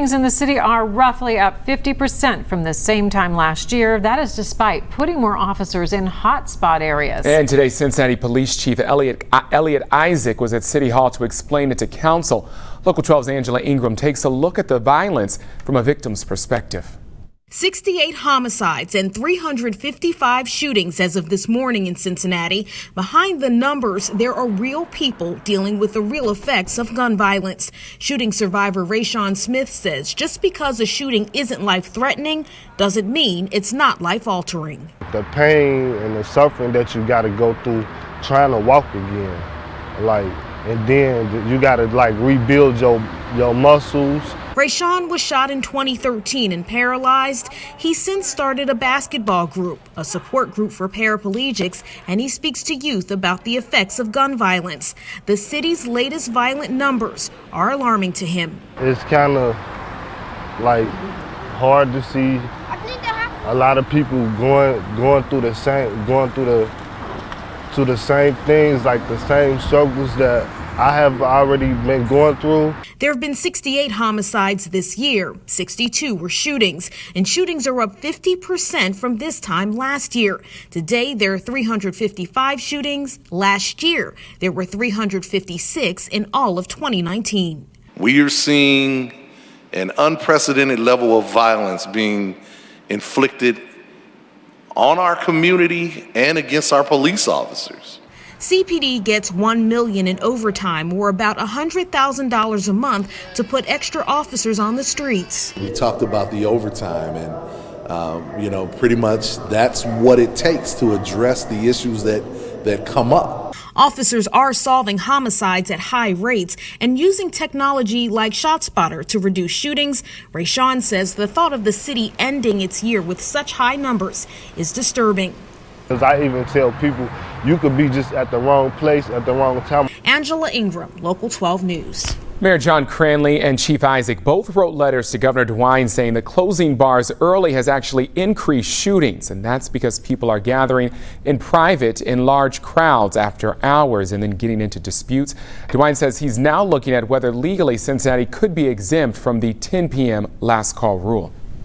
shootings in the city are roughly up 50% from the same time last year. That is despite putting more officers in hotspot areas. And today, Cincinnati Police Chief Elliot Isaac was at City Hall to explain it to council. Local 12's Angela Ingram takes a look at the violence from a victim's perspective. 68 homicides and 355 shootings as of this morning in Cincinnati. Behind the numbers, there are real people dealing with the real effects of gun violence. Shooting survivor Rayshawn Smith says just because a shooting isn't life-threatening doesn't mean it's not life-altering. The pain and the suffering that you got to go through trying to walk again, and then you got to rebuild your muscles. Rayshawn was shot in 2013 and paralyzed. He since started a basketball group, a support group for paraplegics, and he speaks to youth about the effects of gun violence. The city's latest violent numbers are alarming to him. It's kind of hard to see a lot of people going through the same things, the same struggles that I have already been going through. There have been 68 homicides this year. 62 were shootings, and shootings are up 50% from this time last year. Today, there are 355 shootings. Last year, there were 356 in all of 2019. We are seeing an unprecedented level of violence being inflicted on our community and against our police officers. CPD gets $1 million in overtime, or about $100,000 a month, to put extra officers on the streets. We talked about the overtime, and pretty much that's what it takes to address the issues that come up. Officers are solving homicides at high rates and using technology like ShotSpotter to reduce shootings. Rayshawn says the thought of the city ending its year with such high numbers is disturbing. Because I even tell people, you could be just at the wrong place at the wrong time. Angela Ingram, Local 12 News. Mayor John Cranley and Chief Isaac both wrote letters to Governor DeWine saying that closing bars early has actually increased shootings, and that's because people are gathering in private in large crowds after hours and then getting into disputes. DeWine says he's now looking at whether legally Cincinnati could be exempt from the 10 p.m. last call rule.